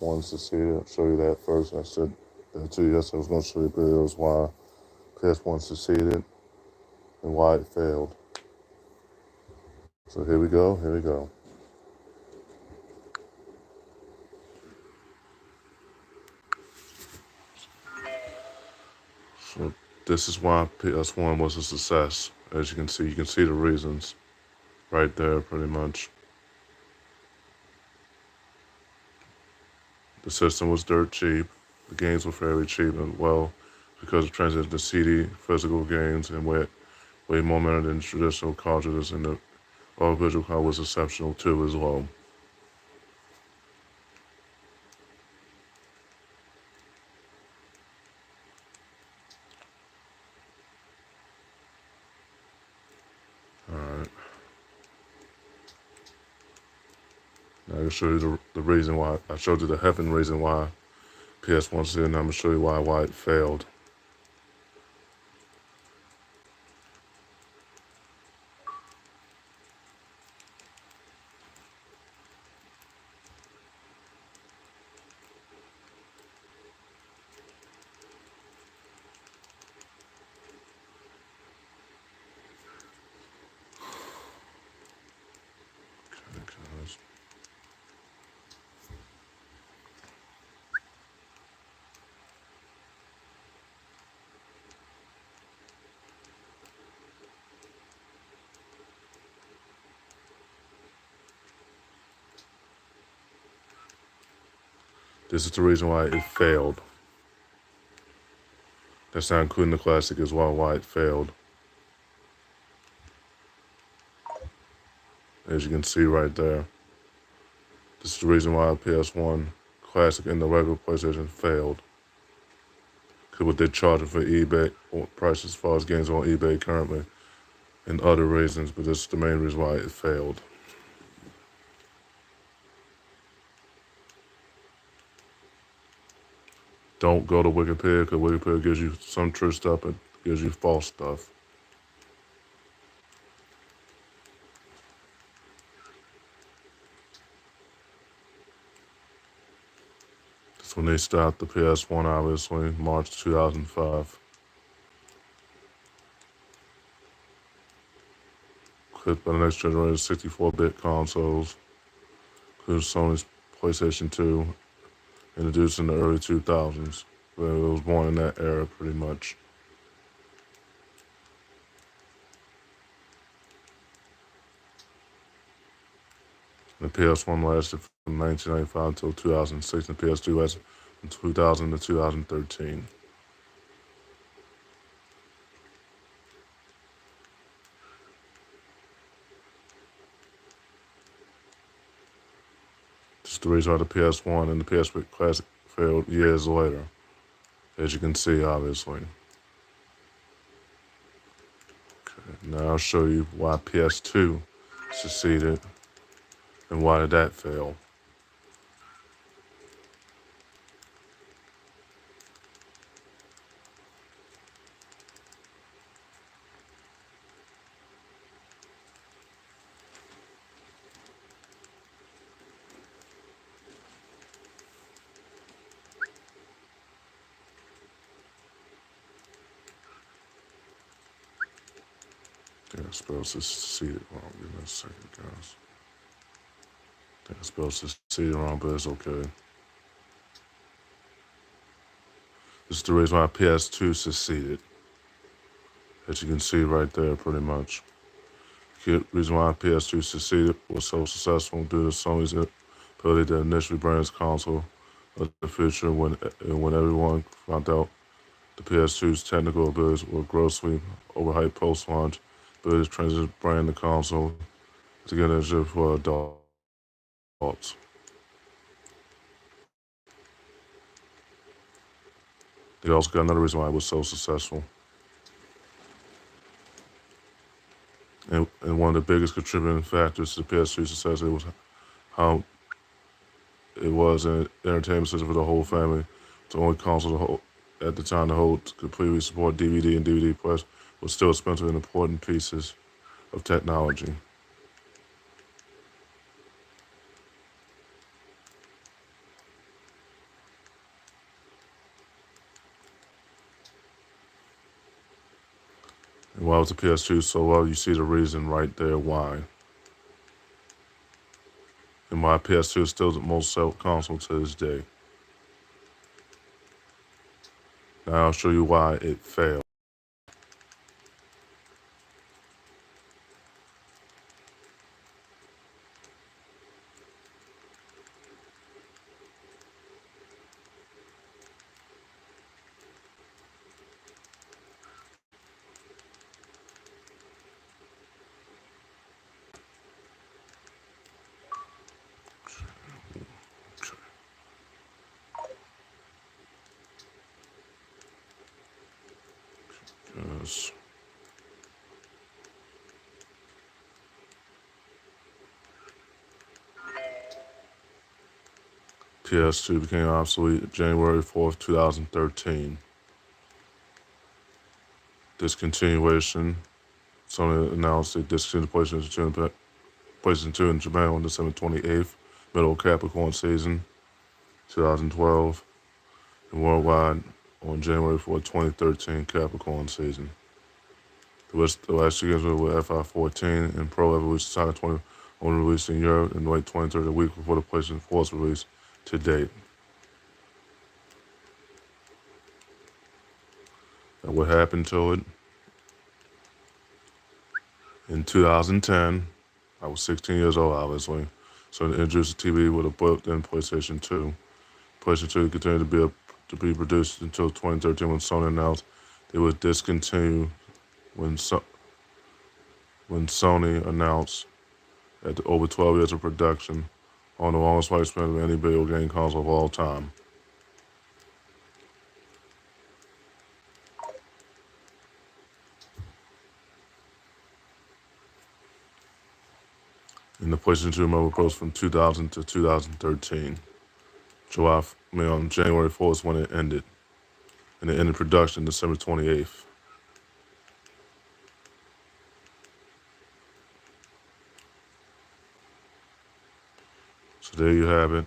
PS1 succeeded. I'll show you that first. I said that too. Yes, I was going to show you videos why PS1 succeeded and why it failed. So here we go. Here we go. So this is why PS1 was a success. As you can see the reasons right there pretty much. The system was dirt cheap. The games were fairly cheap and well because of transition to CD physical games and way more money than traditional cartridges, and the audiovisual quality was exceptional too as well. Alright. Now I'm gonna show you the reason why. I showed you the heaven reason why PS1 did, and I'm gonna show you why it failed. Okay, this is the reason why it failed. That's not including the classic as well, why it failed. As you can see right there. This is the reason why PS1 Classic and the regular PlayStation failed. Because what they're charging for eBay prices as far as games on eBay currently, and other reasons, but this is the main reason why it failed. Don't go to Wikipedia, because Wikipedia gives you some true stuff and gives you false stuff. That's when they stopped the PS1, obviously, March 2005. Clipped by the next generation 64-bit consoles, including Sony's PlayStation 2, introduced in the early 2000s. But it was born in that era, pretty much. The PS1 lasted from 1995 until 2006, and the PS2 lasted from 2000 to 2013. This is the reason why the PS1 and the PS3 Classic failed years later, as you can see, obviously. Okay, now I'll show you why PS2 succeeded and why did that fail. I think I spelled succeeded wrong. Give me a second, guys. I think I spelled succeeded wrong, but it's okay. This is the reason why PS2 succeeded. As you can see right there, pretty much. The reason why PS2 succeeded was so successful due to Sony's ability to initially brand its console of the future when everyone found out the PS2's technical abilities were grossly overhyped post-launch, ability to transition brand the console to get initiative for adults. They also got another reason why it was so successful. And one of the biggest contributing factors to the PS3 success was how it was an entertainment system for the whole family. It's the only console at the time to completely support DVD and DVD players was still expensive and important pieces of technology. And why was the PS2 so well? You see the reason right there why. And why PS2 is still the most sold console to this day. Now I'll show you why it failed. Yes. PS2 became obsolete January 4th, 2013. Discontinuation. Sony announced a discontinued PlayStation 2 in Japan on December 28th, middle of Capricorn season, 2012, and worldwide on January 4th, 2013, Capricorn season. The last two games were with FI14 and Pro Evolution Soccer 20 only released in Europe in late 2013, a week before the PlayStation 4's release to date. And what happened to it? In 2010, I was 16 years old, obviously, so they introduced the TV with a built-in PlayStation 2. PlayStation 2 continued to be produced until 2013 when Sony announced it would discontinue when Sony announced after over 12 years of production on the longest lifespan of any video game console of all time. And the PlayStation 2 remote was from 2000 to 2013. On January 4th when it ended. And it ended production December 28th. So there you have it.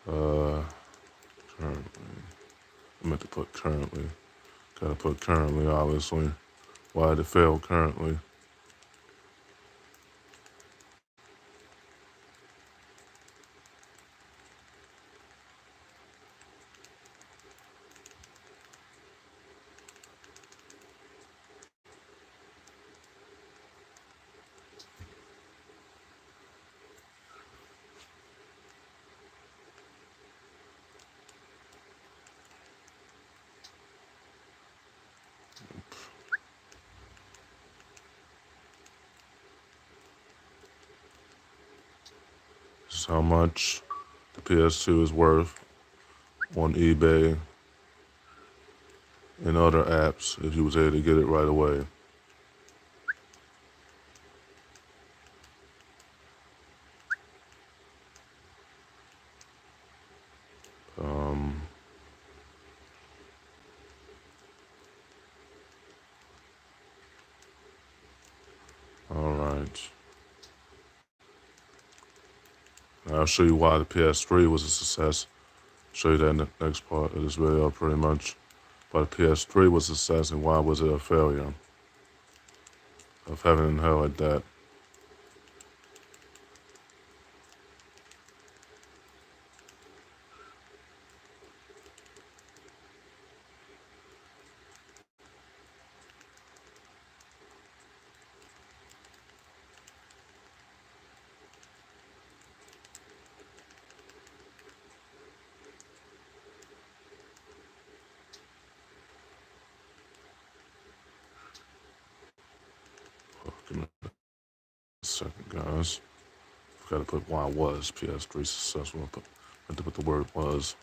Currently. I meant to put currently. Gotta put currently, obviously. Why did it fail currently? This is how much the PS2 is worth on eBay and other apps if you was able to get it right away. Alright. I'll show you why the PS3 was a success. Show you that in the next part of this video pretty much. Why the PS3 was a success and why was it a failure of having it in hell like that. Give me a second, guys. Forgot to put why was PS3 successful. I meant to put the word was.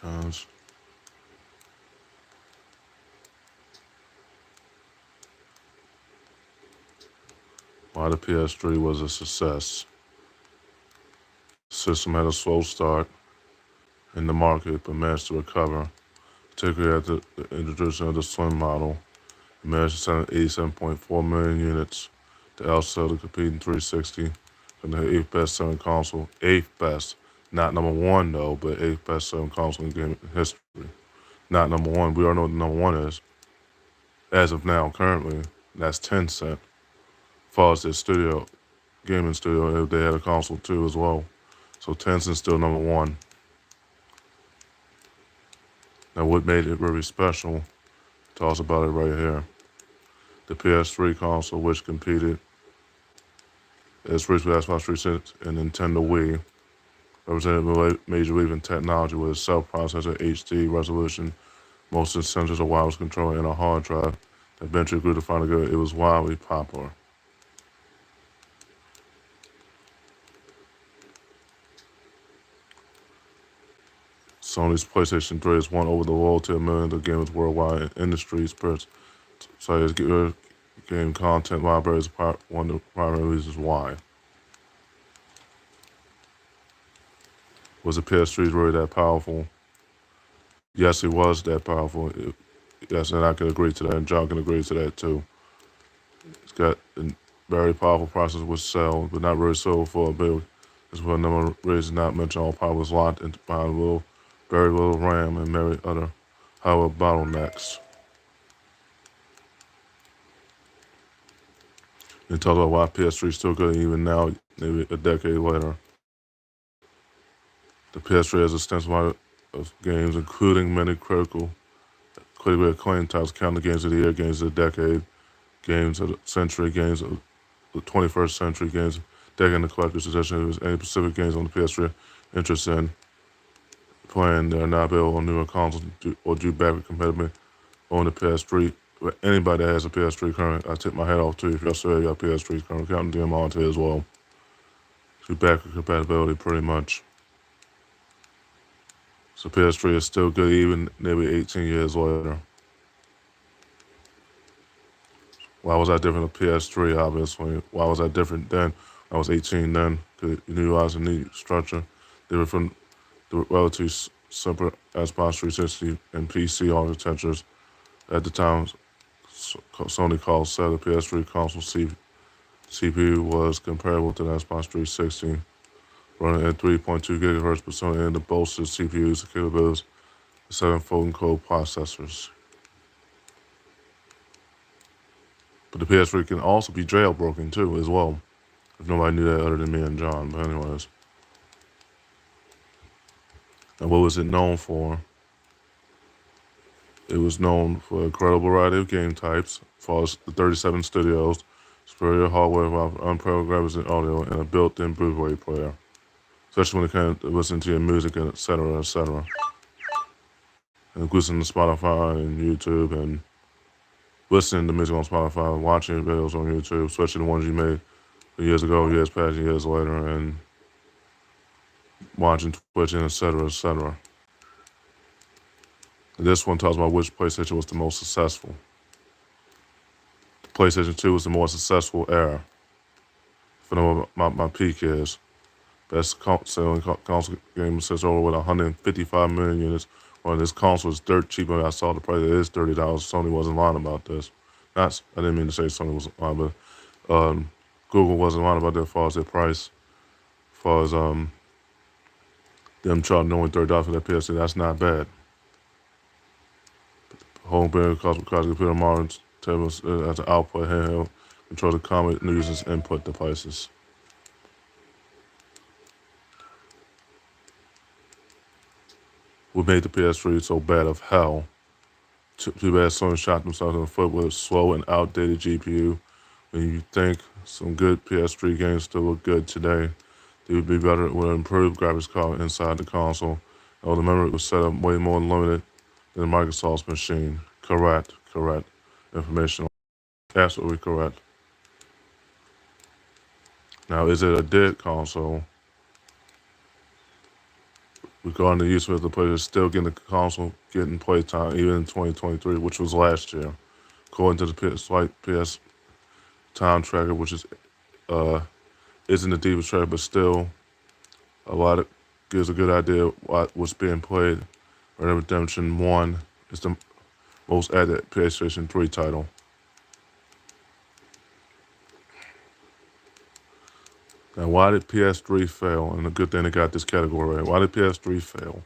Cons. Why the PS3 was a success. The system had a slow start in the market, but managed to recover, particularly after the introduction of the Slim model. It managed to sell 87.4 million units. The outsell the competing 360 and the eighth best selling console. Eighth best. Not number one though, but eighth best selling console in game history. Not number one. We all know what number one is. As of now, currently, that's Tencent. As far as their studio, gaming studio, they had a console too as well. So Tencent's still number one. Now what made it very special, talks about it right here. The PS3 console, which competed as Xbox 360 and Nintendo Wii, represented a major leap in technology with a self-processor HD resolution, motion sensors, a wireless controller, and a hard drive that eventually grew to find good. It was wildly popular. Sony's PlayStation 3 has won over the loyalty of millions of gamers worldwide. Industry experts say its game content library is one of the primary reasons why. Was the PS3 really that powerful? Yes, it was that powerful. Yes, and I can agree to that, and John can agree to that too. It's got a very powerful processor with cells, but not really so for a build. That's for a number of reasons, not mention all power was locked into behind very little RAM and many other hardware bottlenecks. And talk about why PS3 is still good even now, maybe a decade later. The PS3 has a extensive amount of games, including many critically acclaimed titles, counting the games of the year, games of the decade, games of the century, games of the 21st century, games, decade in the collector's edition. If there's any specific games on the PS3 interested in playing, they are not available on newer consoles or due backward compatibility on the PS3. But anybody that has a PS3 currently, I tip my hat off to you if y'all still got PS3 currently, counting them on to as well. Due backward compatibility pretty much. So PS3 is still good even maybe 18 years later. Why was I different than PS3, obviously? Why was I different then? I was 18 then, because you knew I was a new structure. They were from the relatively simple Xbox 360 and PC architectures. At the time, Sony called the PS3 console CPU was comparable to the Xbox 360, running at 3.2 gigahertz per second, and the bolstered CPU's capabilities, 7-fold code processors. But the PS3 can also be jailbroken too, as well. If nobody knew that other than me and John. But anyways. And what was it known for? It was known for an incredible variety of game types, as far as the 37 studios, superior hardware, unparalleled graphics and audio, and a built-in Blu-ray player. Especially when it came to listening to your music, and etc., etc. And listening to Spotify and YouTube, and listening to music on Spotify, watching videos on YouTube, especially the ones you made years ago, years past, years later, and watching Twitch, and etc., etc. This one talks about which PlayStation was the most successful. The PlayStation 2 was the more successful era. For my peak is best selling console game since over with 155 million units. Well, this console is dirt cheap. I saw the price; it is $30. Sony wasn't lying about this. I didn't mean to say Sony was lying, but Google wasn't lying about that as far as their price. As far as them charging only $30 for that PS3, that's not bad. Home bearing cost computer modern tables as an output handheld control the common users input devices. What made the PS3 so bad of hell? Too bad Sony shot themselves in the foot with a slow and outdated GPU. When you think some good PS3 games still look good today, they would be better with an improved graphics card inside the console. Although the memory was set up way more limited than Microsoft's machine. Correct. Information. Absolutely correct. Now, is it a dead console? regarding the use of the players still getting the console, getting play time even in 2023, which was last year, according to the PS time tracker, which is isn't a deepest tracker, but still a lot of gives a good idea of what's being played. Red Dead Redemption 1 is the most added PlayStation 3 title. Now, why did PS3 fail? And a good thing they got this category right. Why did PS3 fail?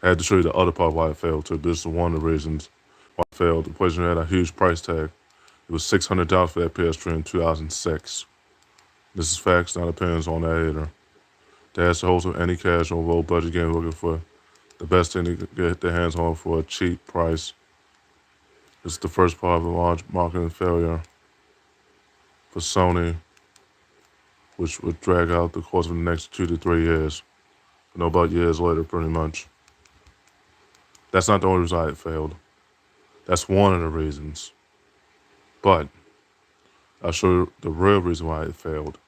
I had to show you the other part why it failed too. This is one of the reasons why it failed. The PlayStation had a huge price tag. It was $600 for that PS3 in 2006. This is facts, not opinions on that either. That's the host of any casual low budget game looking for the best thing to get their hands on for a cheap price. This is the first part of a large marketing failure for Sony, which would drag out the course of the next 2 to 3 years. About years later, pretty much. That's not the only reason it failed. That's one of the reasons. But I'll show you the real reason why it failed.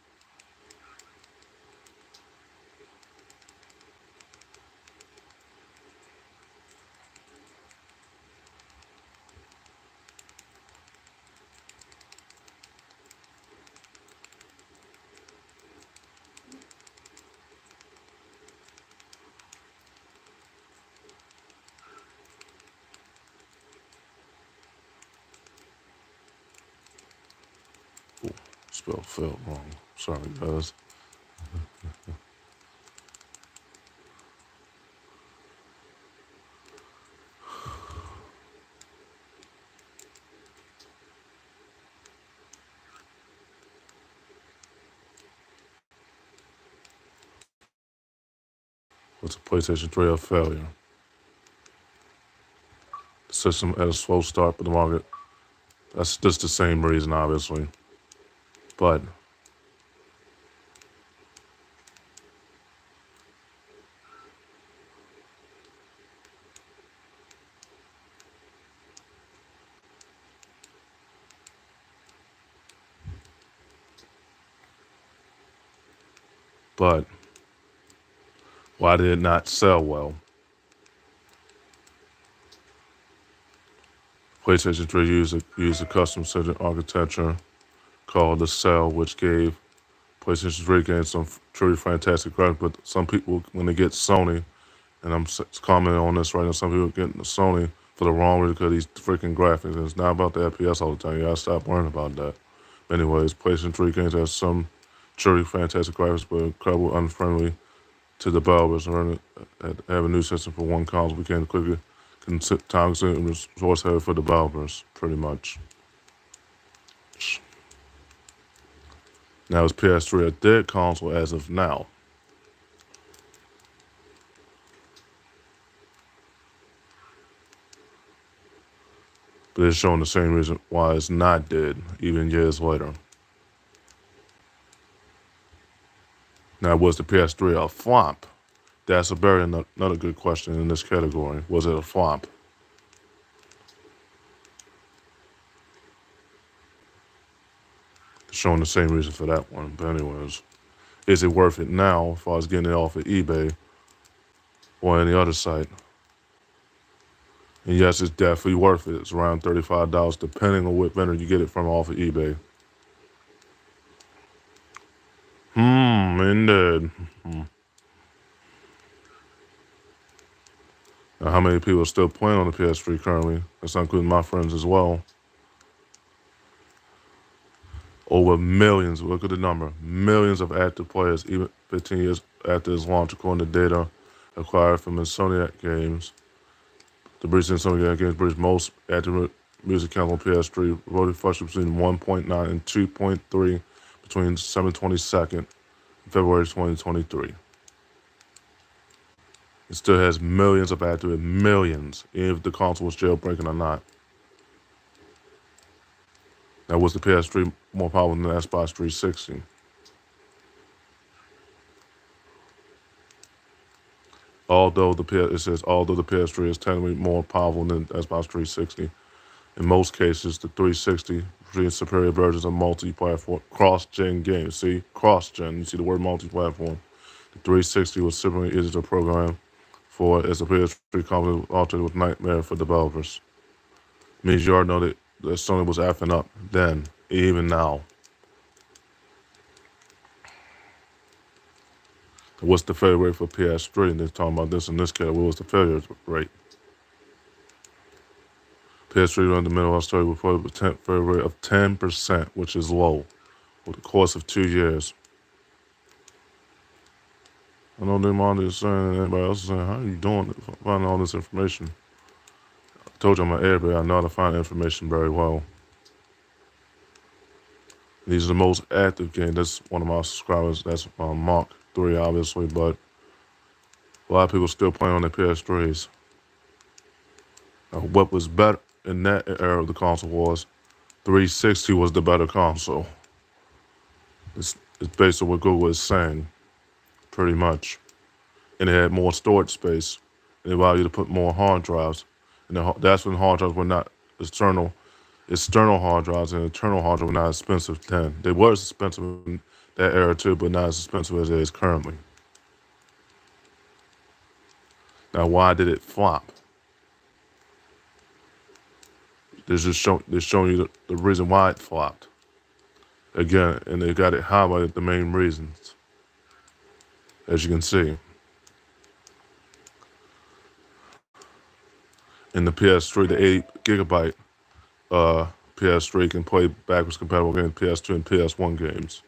Ooh, spell felt wrong. Sorry, guys. Was a PlayStation 3 a failure? The system had a slow start, but the market. That's just the same reason, obviously. But why did it not sell well? PlayStation 3 used a custom-centered architecture called the Cell, which gave PlayStation 3 games some truly fantastic graphics. But some people, when they get Sony, and I'm commenting on this right now, some people get Sony for the wrong reason because these freaking graphics. And it's not about the FPS all the time. You gotta stop worrying about that. Anyways, PlayStation 3 games have some truly fantastic graphics, but incredibly unfriendly to the developers. And have a new system for one console became quickly time consuming resource heavy for developers, pretty much. Now, is PS3 a dead console as of now? But it's showing the same reason why it's not dead, even years later. Now, was the PS3 a flop? That's another good question in this category. Was it a flop? Showing the same reason for that one. But anyways, is it worth it now as far as getting it off of eBay or any other site? And yes, it's definitely worth it. It's around $35, depending on what vendor you get it from off of eBay. Indeed. Now, how many people are still playing on the PS3 currently? That's not including my friends as well. Over millions, look at the number, millions of active players, even 15 years after its launch, according to data acquired from Insomniac Games. The British Insomniac Games British most active music count on PS3 voted fluctuated between 1.9 and 2.3 between December 22nd and February 2023. It still has millions of active, millions, even if the console was jailbreaking or not. Now, was the PS3 more powerful than the Xbox 360? Although the PS3 is technically more powerful than the Xbox 360, in most cases, the 360 brings superior versions of multi-platform cross-gen games. See, cross-gen. You see the word multi-platform. 360 was similarly easy to program for as a PS3 company altered with nightmare for developers. Means you already know that Sony was effing up then, even now. What's the failure rate for PS3? And they're talking about this in this case. What was the failure rate? PS3 run the middle of story reported a failure rate of 10%, which is low, over the course of 2 years. I know them all is saying, and everybody else is saying, how are you doing finding all this information? I told you I'm an airbag. I know how to find information very well. These are the most active games. That's one of my subscribers. That's Mark 3, obviously, but a lot of people still playing on their PS3s. What was better in that era of the console was 360 was the better console. It's based on what Google is saying, pretty much. And it had more storage space. It allowed you to put more hard drives. And that's when hard drives were not external hard drives and internal hard drives were not expensive then. They were expensive in that era too, but not as expensive as it is currently. Now, why did it flop? They're showing you the reason why it flopped. Again, and they got it highlighted, the main reasons, as you can see. In the PS3, the 8 gigabyte PS3 can play backwards compatible games, PS2 and PS1 games.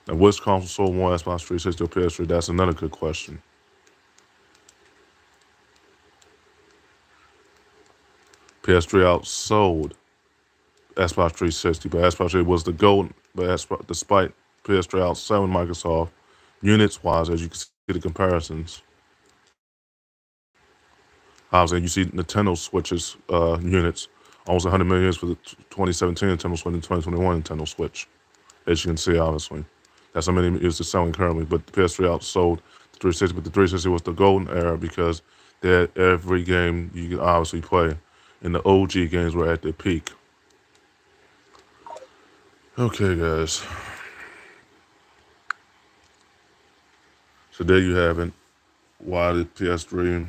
Now, which console sold more Xbox 360 or PS3? That's another good question. PS3 outsold Xbox 360, but Xbox 3 was the GOAT. But despite PS3 outselling Microsoft units-wise, as you can see the comparisons. Obviously, you see Nintendo Switch's units, almost 100 million units for the 2017 Nintendo Switch and 2021 Nintendo Switch. As you can see, obviously. That's how many units they're selling currently. But the PS3 outsold the 360, but the 360 was the golden era because they had every game you could obviously play. And the OG games were at their peak. Okay, guys. So there you have it. Why the PS3, I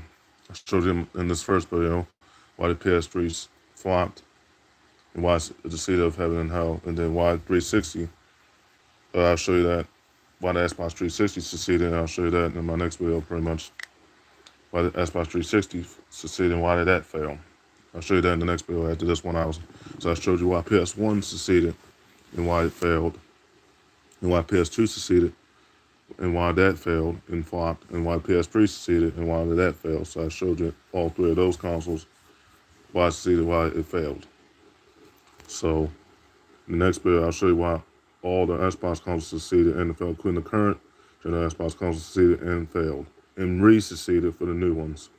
showed you in this first video, why the PS3's flopped and why it's the seed of heaven and hell. And then why 360, I'll show you that. Why the Xbox 360 succeeded, and I'll show you that in my next video pretty much. Why the Xbox 360 succeeded and why did that fail. I'll show you that in the next video after this one. So I showed you why PS1 succeeded and why it failed. And why PS2 succeeded and why that failed and flopped. And why PS3 succeeded and why that failed. So I showed you all three of those consoles, why it succeeded, why it failed. So in the next video, I'll show you why all the Xbox consoles succeeded and failed, including the current generation Xbox consoles succeeded and failed. And re-succeeded for the new ones.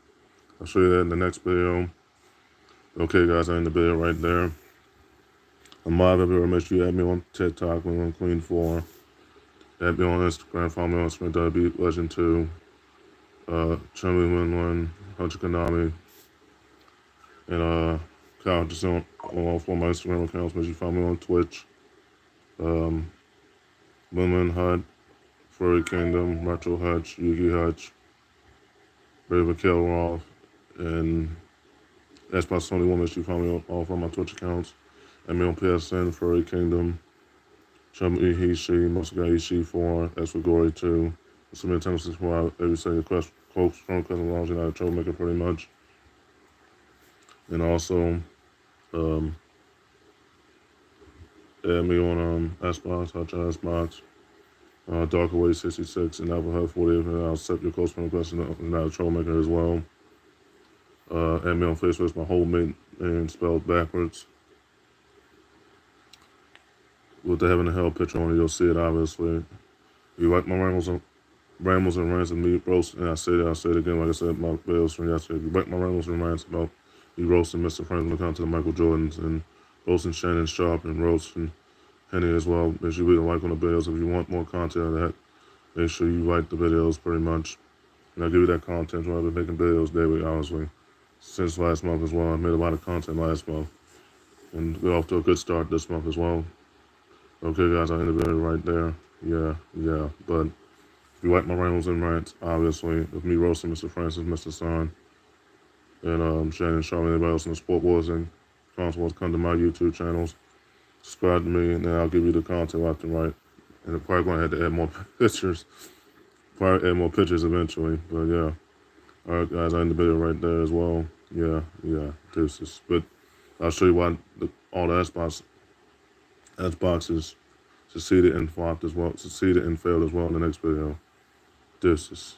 I'll show you that in the next video. Okay, guys, I end the video right there. I'm live everywhere. Make sure you add me on TikTok, Queen4. Add me on Instagram. Follow me on Instagram, WLegend2. Chummy Win1, Hunter Konami. And Kyle, just on all four of my Instagram accounts. Make sure you follow me on Twitch. Win HUD, Furry Kingdom, Retro Hutch, Yugi Hutch, Raven Kill Roth, and Xbox Sony 1. Make sure you follow me on all four of my Twitch accounts. And me on PSN, Furry Kingdom, Chummy He-She, Mosuga He-She 4, X for Glory 2. Submit 1064 every single question, quote, strong custom launch, and I troublemaker pretty much. And also, add me on Xbox, Hutch Xbox, Darkaway 66, and Applehead 40, and I'll accept your close friend request, and not a troublemaker as well. Add me on Facebook, my whole name spelled backwards. With the heaven and hell picture on it, you'll see it obviously. If you like my rambles and rants and me roasting, and I say it again, like I said in my videos from yesterday. If you like my rambles and rants about me roasting Mr. Frank when it comes to the Michael Jordans and roasting Shannon Sharp and roasting Henny as well, make sure you leave a like on the videos. If you want more content of that, make sure you like the videos pretty much. And I'll give you that content. I've been making videos daily, honestly, since last month as well. I made a lot of content last month. And we're off to a good start this month as well. Okay, guys, I end the video right there. Yeah. But If you like my rantals and rants, obviously, with me roasting Mr. Francis, Mr. Son, and Shannon, Charlie, anybody else in the sport wars and consoles, come to my YouTube channels, subscribe to me, and then I'll give you the content left and right. And I'm probably going to have to add more pictures. Probably add more pictures eventually, but yeah. All right, guys, I end the video right there as well. Yeah, deuces. But I'll show you why all the Xboxes succeeded and flopped as well, succeeded and failed as well in the next video. Deuces.